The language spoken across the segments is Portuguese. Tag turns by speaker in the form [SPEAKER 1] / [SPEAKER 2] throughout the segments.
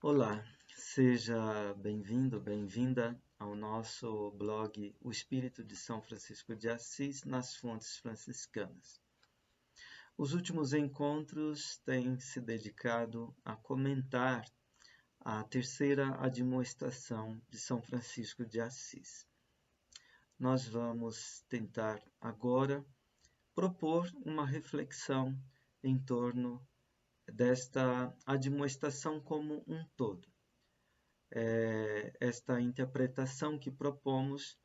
[SPEAKER 1] Olá, seja bem-vindo, bem-vinda ao nosso blog O Espírito de São Francisco de Assis nas Fontes Franciscanas. Os últimos encontros têm se dedicado a comentar a terceira admoestação de São Francisco de Assis. Nós vamos tentar agora propor uma reflexão em torno desta admoestação como um todo. Esta interpretação que propomos,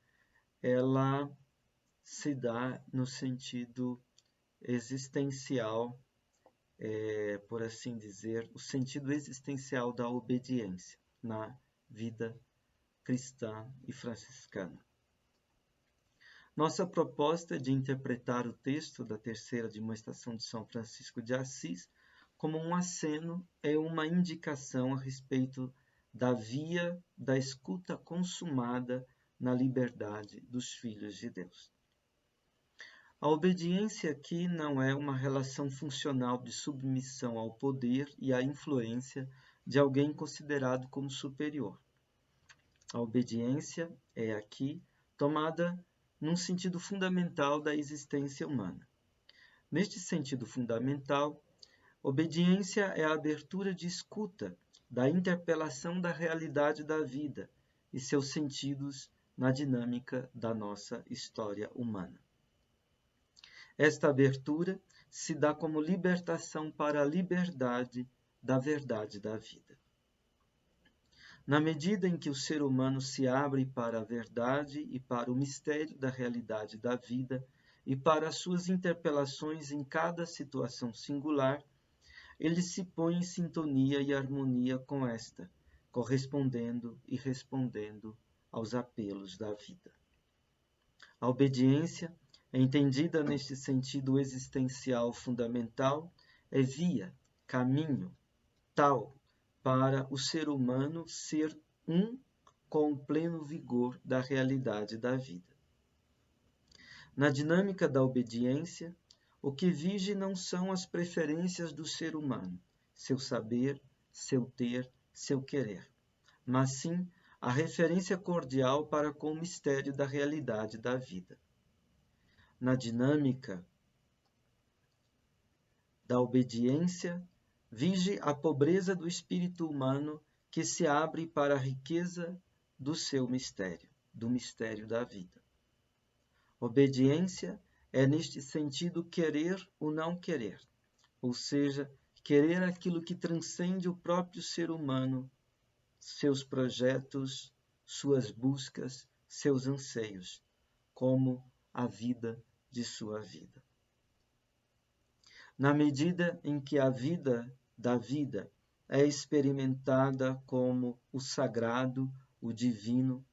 [SPEAKER 1] ela se dá no sentido existencial, por assim dizer, o sentido existencial da obediência na vida cristã e franciscana. Nossa proposta é de interpretar o texto da terceira admoestação de São Francisco de Assis como um aceno e uma indicação a respeito da via da escuta consumada na liberdade dos filhos de Deus. A obediência aqui não é uma relação funcional de submissão ao poder e à influência de alguém considerado como superior. A obediência é aqui tomada num sentido fundamental da existência humana. Neste sentido fundamental, obediência é a abertura de escuta da interpelação da realidade da vida e seus sentidos na dinâmica da nossa história humana. Esta abertura se dá como libertação para a liberdade da verdade da vida. Na medida em que o ser humano se abre para a verdade e para o mistério da realidade da vida e para as suas interpelações em cada situação singular, ele se põe em sintonia e harmonia com esta, correspondendo e respondendo aos apelos da vida. A obediência, entendida neste sentido existencial fundamental, é via, caminho, tal para o ser humano ser um com o pleno vigor da realidade da vida. Na dinâmica da obediência, o que vige não são as preferências do ser humano, seu saber, seu ter, seu querer, mas sim a referência cordial para com o mistério da realidade da vida. Na dinâmica da obediência, vige a pobreza do espírito humano que se abre para a riqueza do seu mistério, do mistério da vida. Obediência é, neste sentido, querer o não querer, ou seja, querer aquilo que transcende o próprio ser humano, seus projetos, suas buscas, seus anseios, como a vida de sua vida. Na medida em que a vida da vida é experimentada como o sagrado, o divino,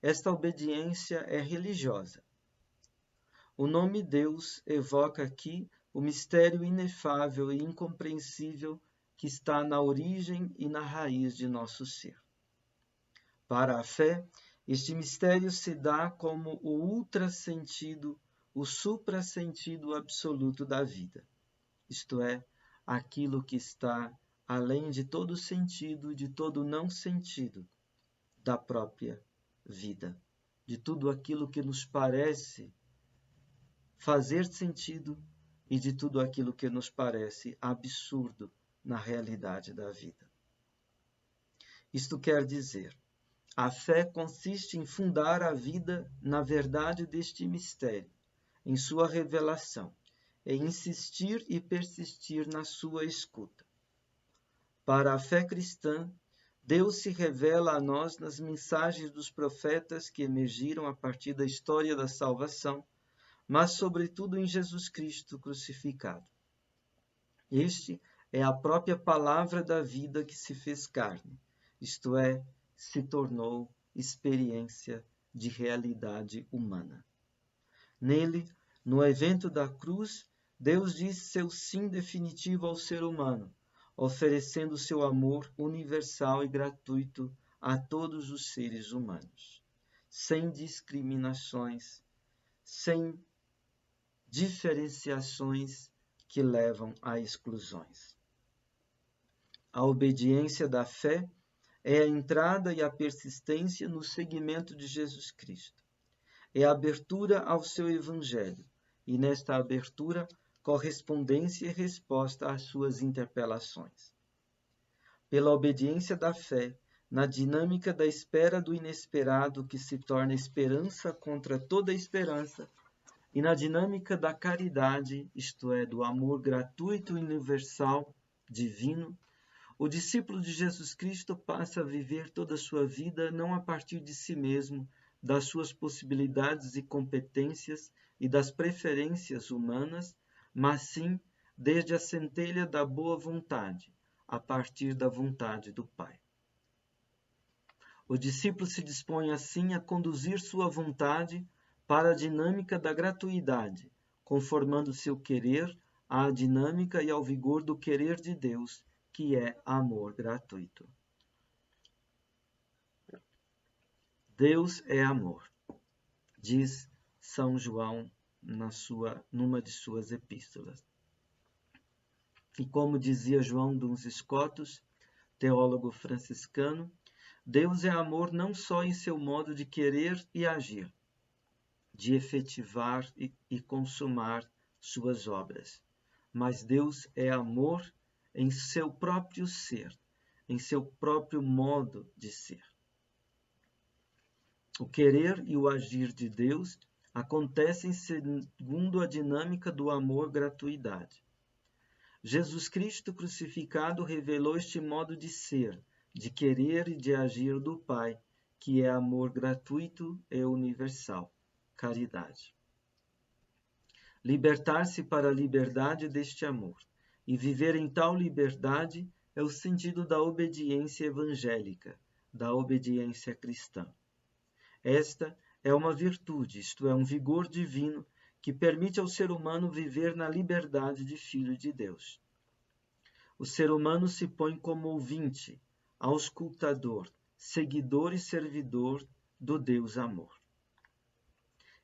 [SPEAKER 1] esta obediência é religiosa. O nome Deus evoca aqui o mistério inefável e incompreensível que está na origem e na raiz de nosso ser. Para a fé, este mistério se dá como o ultrasentido, o suprassentido absoluto da vida, isto é, aquilo que está além de todo sentido, de todo não sentido da própria vida, de tudo aquilo que nos parece fazer sentido e de tudo aquilo que nos parece absurdo na realidade da vida. Isto quer dizer, a fé consiste em fundar a vida na verdade deste mistério, em sua revelação, em insistir e persistir na sua escuta. Para a fé cristã, Deus se revela a nós nas mensagens dos profetas que emergiram a partir da história da salvação, mas sobretudo em Jesus Cristo crucificado. Este é a própria palavra da vida que se fez carne, isto é, se tornou experiência de realidade humana. Nele, no evento da cruz, Deus diz seu sim definitivo ao ser humano, oferecendo seu amor universal e gratuito a todos os seres humanos, sem discriminações, sem diferenciações que levam a exclusões. A obediência da fé é a entrada e a persistência no seguimento de Jesus Cristo. É a abertura ao seu Evangelho, e nesta abertura, correspondência e resposta às suas interpelações. Pela obediência da fé, na dinâmica da espera do inesperado que se torna esperança contra toda esperança, e na dinâmica da caridade, isto é, do amor gratuito e universal, divino, o discípulo de Jesus Cristo passa a viver toda a sua vida não a partir de si mesmo, das suas possibilidades e competências e das preferências humanas, mas sim desde a centelha da boa vontade, a partir da vontade do Pai. O discípulo se dispõe assim a conduzir sua vontade para a dinâmica da gratuidade, conformando seu querer à dinâmica e ao vigor do querer de Deus, que é amor gratuito. Deus é amor, diz São João numa de suas epístolas. E como dizia João dos Escotos, teólogo franciscano, Deus é amor não só em seu modo de querer e agir, de efetivar e consumar suas obras, mas Deus é amor em seu próprio ser, em seu próprio modo de ser. O querer e o agir de Deus acontecem segundo a dinâmica do amor gratuidade. Jesus Cristo crucificado revelou este modo de ser, de querer e de agir do Pai, que é amor gratuito e universal, caridade. Libertar-se para a liberdade deste amor e viver em tal liberdade é o sentido da obediência evangélica, da obediência cristã. Esta é uma virtude, isto é, um vigor divino que permite ao ser humano viver na liberdade de filho de Deus. O ser humano se põe como ouvinte, auscultador, seguidor e servidor do Deus amor.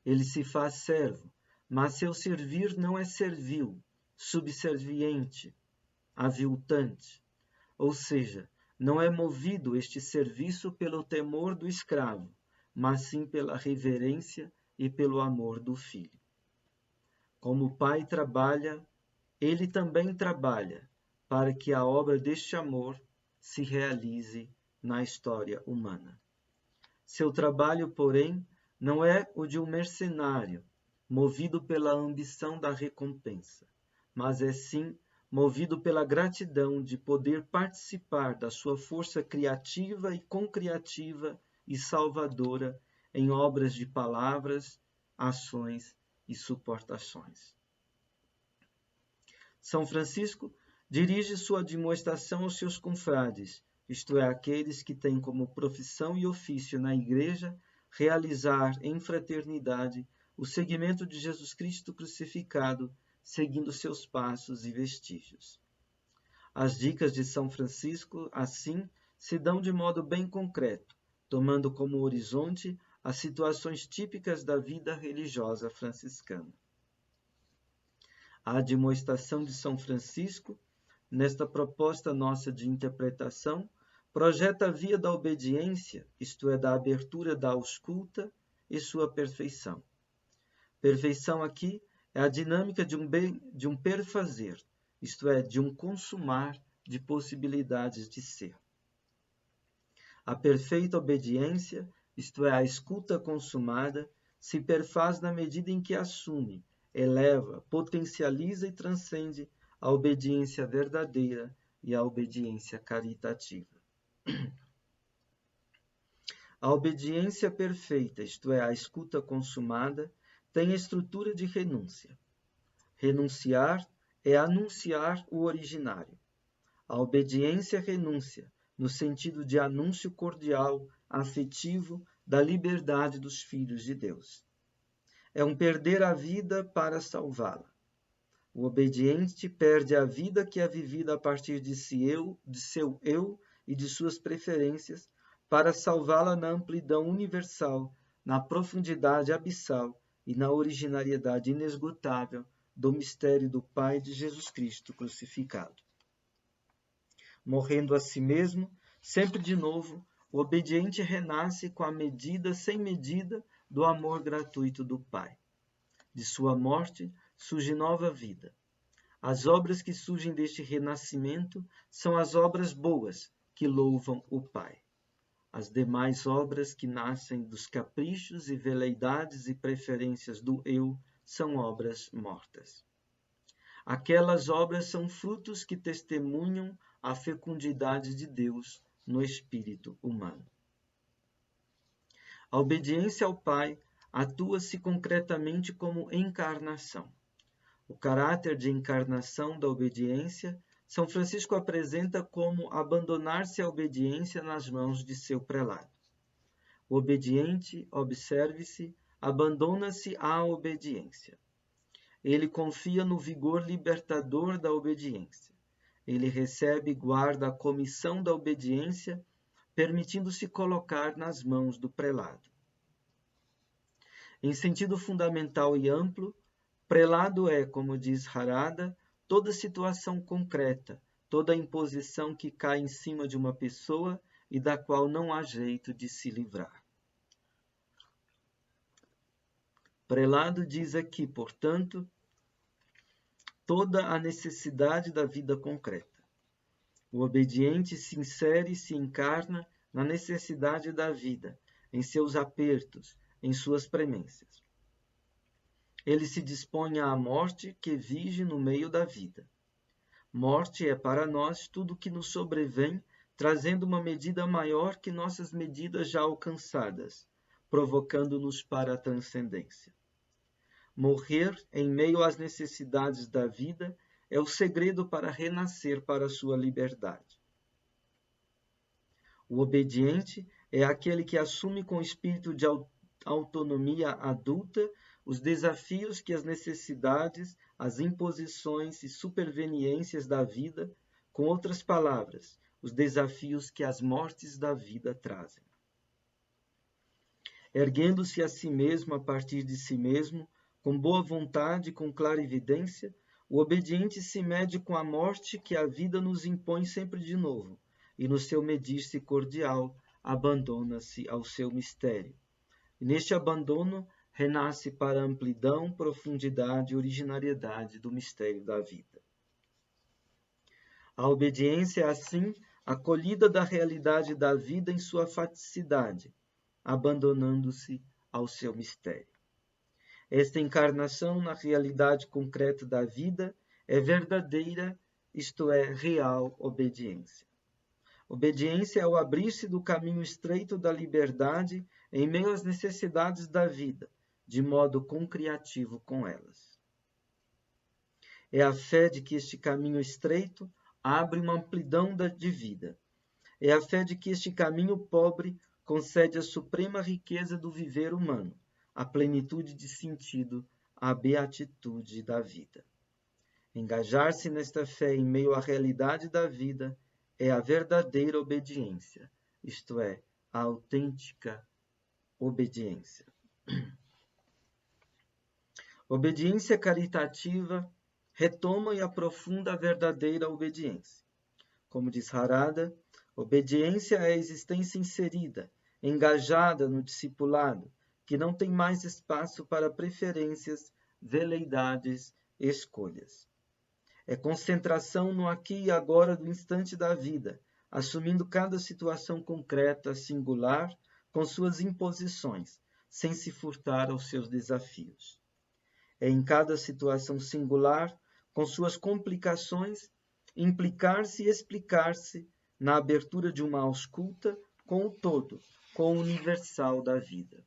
[SPEAKER 1] Ele se faz servo, mas seu servir não é servil, subserviente, aviltante, ou seja, não é movido este serviço pelo temor do escravo, mas sim pela reverência e pelo amor do filho. Como o Pai trabalha, ele também trabalha para que a obra deste amor se realize na história humana. Seu trabalho, porém, não é o de um mercenário, movido pela ambição da recompensa, mas é sim movido pela gratidão de poder participar da sua força criativa e concreativa e salvadora em obras de palavras, ações e suportações. São Francisco dirige sua admoestação aos seus confrades, isto é, aqueles que têm como profissão e ofício na Igreja realizar em fraternidade o seguimento de Jesus Cristo crucificado, seguindo seus passos e vestígios. As dicas de São Francisco, assim, se dão de modo bem concreto, tomando como horizonte as situações típicas da vida religiosa franciscana. A admoestação de São Francisco, nesta proposta nossa de interpretação, projeta a via da obediência, isto é, da abertura da ausculta e sua perfeição. Perfeição aqui é a dinâmica de um perfazer, isto é, de um consumar de possibilidades de ser. A perfeita obediência, isto é, a escuta consumada, se perfaz na medida em que assume, eleva, potencializa e transcende a obediência verdadeira e a obediência caritativa. A obediência perfeita, isto é, a escuta consumada, tem a estrutura de renúncia. Renunciar é anunciar o originário. A obediência é renúncia, no sentido de anúncio cordial, afetivo, da liberdade dos filhos de Deus. É um perder a vida para salvá-la. O obediente perde a vida que é vivida a partir de seu eu e de suas preferências, para salvá-la na amplidão universal, na profundidade abissal e na originariedade inesgotável do mistério do Pai de Jesus Cristo crucificado. Morrendo a si mesmo, Sempre de novo, o obediente renasce com a medida sem medida do amor gratuito do Pai. De sua morte surge nova vida. As obras que surgem deste renascimento são as obras boas que louvam o Pai. As demais obras que nascem dos caprichos e veleidades e preferências do eu são obras mortas. Aquelas obras são frutos que testemunham a fecundidade de Deus no espírito humano. A obediência ao Pai atua-se concretamente como encarnação. O caráter de encarnação da obediência, São Francisco apresenta como abandonar-se à obediência nas mãos de seu prelado. O obediente, observe-se, abandona-se à obediência. Ele confia no vigor libertador da obediência. Ele recebe e guarda a comissão da obediência, permitindo-se colocar nas mãos do prelado. Em sentido fundamental e amplo, prelado é, como diz Harada, toda situação concreta, toda imposição que cai em cima de uma pessoa e da qual não há jeito de se livrar. Prelado diz aqui, portanto, toda a necessidade da vida concreta. O obediente se insere e se encarna na necessidade da vida, em seus apertos, em suas premências. Ele se dispõe à morte que vige no meio da vida. Morte é para nós tudo o que nos sobrevém, trazendo uma medida maior que nossas medidas já alcançadas, provocando-nos para a transcendência. Morrer em meio às necessidades da vida é o segredo para renascer para a sua liberdade. O obediente é aquele que assume com espírito de autonomia adulta os desafios que as necessidades, as imposições e superveniências da vida, com outras palavras, os desafios que as mortes da vida trazem. Erguendo-se a si mesmo a partir de si mesmo, com boa vontade e com clarividência, o obediente se mede com a morte que a vida nos impõe sempre de novo, e no seu medir-se cordial, abandona-se ao seu mistério. E neste abandono, renasce para a amplidão, profundidade e originariedade do mistério da vida. A obediência é, assim, acolhida da realidade da vida em sua faticidade, abandonando-se ao seu mistério. Esta encarnação na realidade concreta da vida é verdadeira, isto é, real obediência. Obediência é o abrir-se do caminho estreito da liberdade em meio às necessidades da vida, de modo concriativo com elas. É a fé de que este caminho estreito abre uma amplidão de vida. É a fé de que este caminho pobre concede a suprema riqueza do viver humano, a plenitude de sentido, a beatitude da vida. Engajar-se nesta fé em meio à realidade da vida é a verdadeira obediência, isto é, a autêntica obediência. Obediência caritativa retoma e aprofunda a verdadeira obediência. Como diz Harada, obediência é a existência inserida, engajada no discipulado, que não tem mais espaço para preferências, veleidades e escolhas. É concentração no aqui e agora do instante da vida, assumindo cada situação concreta, singular, com suas imposições, sem se furtar aos seus desafios. É em cada situação singular, com suas complicações, implicar-se e explicar-se na abertura de uma ausculta com o todo, com o universal da vida.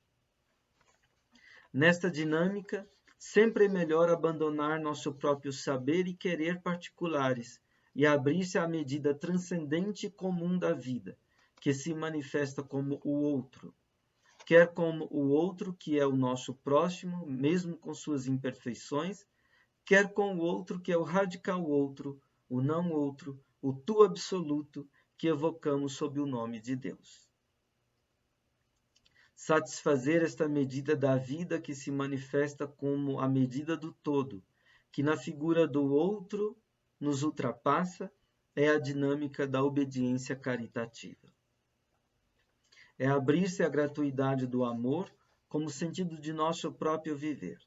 [SPEAKER 1] Nesta dinâmica, sempre é melhor abandonar nosso próprio saber e querer particulares e abrir-se à medida transcendente e comum da vida, que se manifesta como o outro, quer como o outro que é o nosso próximo, mesmo com suas imperfeições, quer com o outro que é o radical outro, o não outro, o tu absoluto que evocamos sob o nome de Deus. Satisfazer esta medida da vida que se manifesta como a medida do todo, que na figura do outro nos ultrapassa, é a dinâmica da obediência caritativa. É abrir-se à gratuidade do amor como sentido de nosso próprio viver.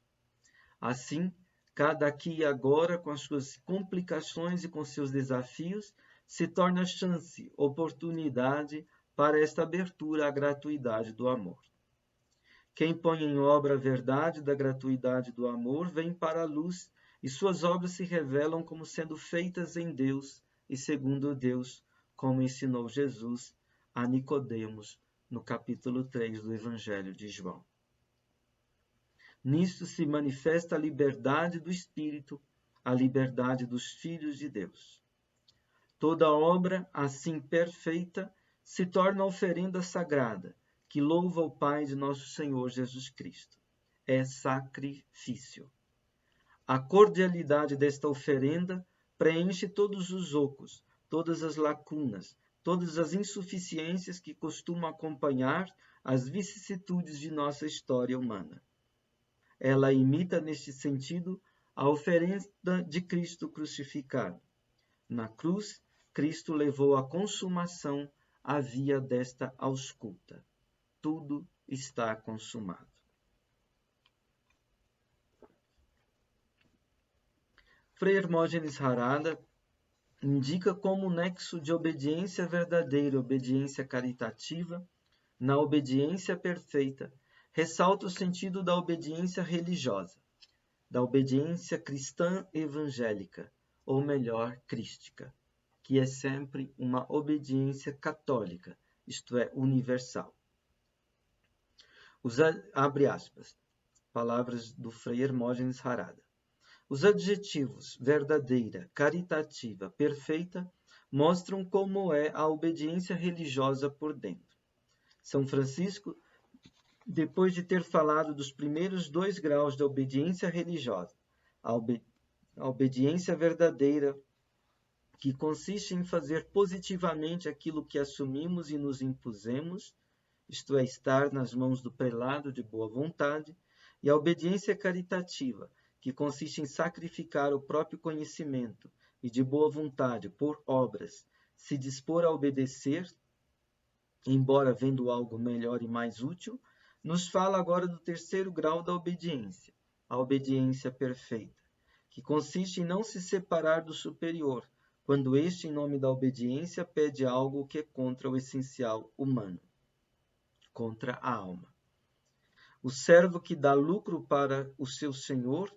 [SPEAKER 1] Assim, cada aqui e agora, com as suas complicações e com seus desafios, se torna chance, oportunidade para esta abertura à gratuidade do amor. Quem põe em obra a verdade da gratuidade do amor vem para a luz e suas obras se revelam como sendo feitas em Deus e segundo Deus, como ensinou Jesus a Nicodemos no capítulo 3 do Evangelho de João. Nisto se manifesta a liberdade do Espírito, a liberdade dos filhos de Deus. Toda obra, assim perfeita, se torna oferenda sagrada, que louva o Pai de nosso Senhor Jesus Cristo. É sacrifício. A cordialidade desta oferenda preenche todos os ocos, todas as lacunas, todas as insuficiências que costumam acompanhar as vicissitudes de nossa história humana. Ela imita, neste sentido, a oferenda de Cristo crucificado. Na cruz, Cristo levou à consumação a via desta ausculta. Tudo está consumado. Frei Hermógenes Harada indica como nexo de obediência verdadeira, obediência caritativa, na obediência perfeita, ressalta o sentido da obediência religiosa, da obediência cristã evangélica, ou melhor, crística, que é sempre uma obediência católica, isto é, universal. Abre aspas, palavras do Frei Hermógenes Harada. Os adjetivos verdadeira, caritativa, perfeita mostram como é a obediência religiosa por dentro. São Francisco, depois de ter falado dos primeiros 2 graus da obediência religiosa, a obediência verdadeira, que consiste em fazer positivamente aquilo que assumimos e nos impusemos, isto é, estar nas mãos do prelado de boa vontade, e a obediência caritativa, que consiste em sacrificar o próprio conhecimento e de boa vontade por obras, se dispor a obedecer, embora vendo algo melhor e mais útil, nos fala agora do 3º grau da obediência, a obediência perfeita, que consiste em não se separar do superior, quando este, em nome da obediência, pede algo que é contra o essencial humano, contra a alma. O servo que dá lucro para o seu senhor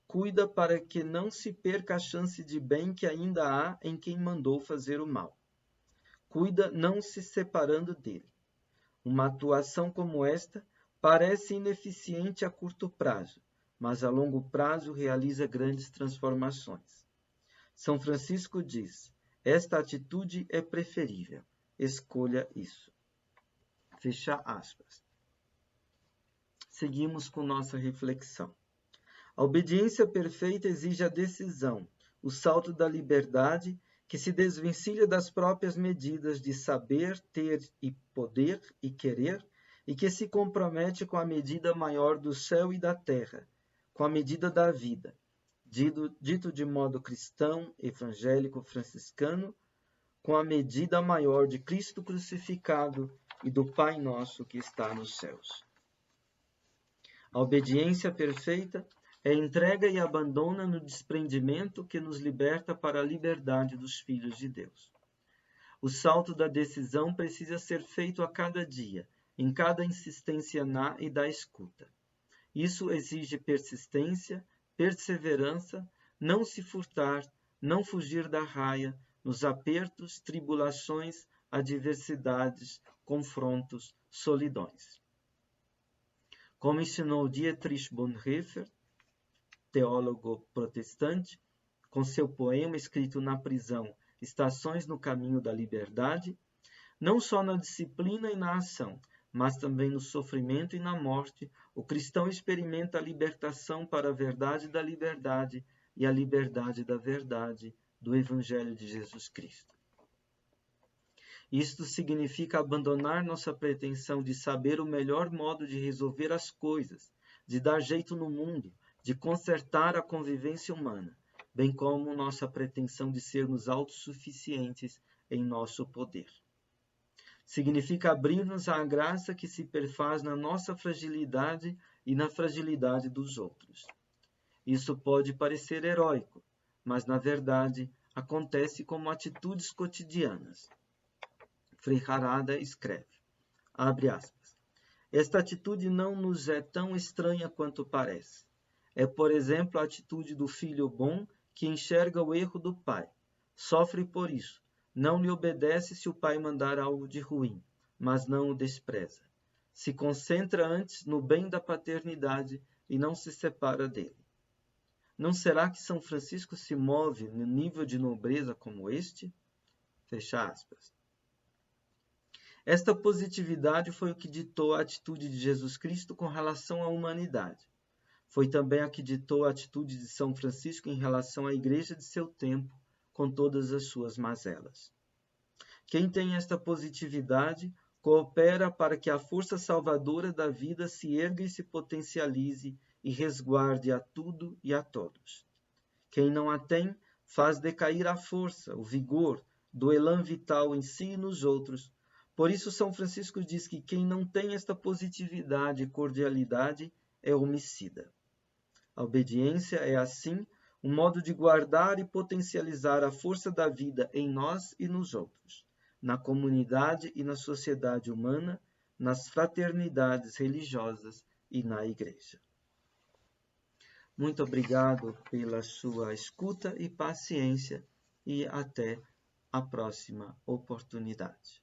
[SPEAKER 1] cuida para que não se perca a chance de bem que ainda há em quem mandou fazer o mal. Cuida não se separando dele. Uma atuação como esta parece ineficiente a curto prazo, mas a longo prazo realiza grandes transformações. São Francisco diz, esta atitude é preferível, escolha isso. Fecha aspas. Seguimos com nossa reflexão. A obediência perfeita exige a decisão, o salto da liberdade que se desvencilha das próprias medidas de saber, ter e poder e querer, e que se compromete com a medida maior do céu e da terra, com a medida da vida, dito de modo cristão, evangélico, franciscano, com a medida maior de Cristo crucificado e do Pai nosso que está nos céus. A obediência perfeita é entrega e abandona no desprendimento que nos liberta para a liberdade dos filhos de Deus. O salto da decisão precisa ser feito a cada dia, em cada insistência na e da escuta. Isso exige persistência, perseverança, não se furtar, não fugir da raia, nos apertos, tribulações, adversidades, confrontos, solidões. Como ensinou Dietrich Bonhoeffer, teólogo protestante, com seu poema escrito na prisão, Estações no Caminho da Liberdade, não só na disciplina e na ação, mas também no sofrimento e na morte, o cristão experimenta a libertação para a verdade da liberdade e a liberdade da verdade do Evangelho de Jesus Cristo. Isto significa abandonar nossa pretensão de saber o melhor modo de resolver as coisas, de dar jeito no mundo, de consertar a convivência humana, bem como nossa pretensão de sermos autossuficientes em nosso poder. Significa abrir-nos à graça que se perfaz na nossa fragilidade e na fragilidade dos outros. Isso pode parecer heróico, mas na verdade acontece como atitudes cotidianas. Frei Harada escreve, abre aspas, esta atitude não nos é tão estranha quanto parece. É, por exemplo, a atitude do filho bom que enxerga o erro do pai. Sofre por isso. Não lhe obedece se o pai mandar algo de ruim, mas não o despreza. Se concentra antes no bem da paternidade e não se separa dele. Não será que São Francisco se move no nível de nobreza como este? Fecha aspas. Esta positividade foi o que ditou a atitude de Jesus Cristo com relação à humanidade. Foi também a que ditou a atitude de São Francisco em relação à igreja de seu tempo, com todas as suas mazelas. Quem tem esta positividade coopera para que a força salvadora da vida se erga e se potencialize e resguarde a tudo e a todos. Quem não a tem, faz decair a força, o vigor, do elan vital em si e nos outros. Por isso, São Francisco diz que quem não tem esta positividade e cordialidade é homicida. A obediência é, assim, um modo de guardar e potencializar a força da vida em nós e nos outros, na comunidade e na sociedade humana, nas fraternidades religiosas e na Igreja. Muito obrigado pela sua escuta e paciência e até a próxima oportunidade.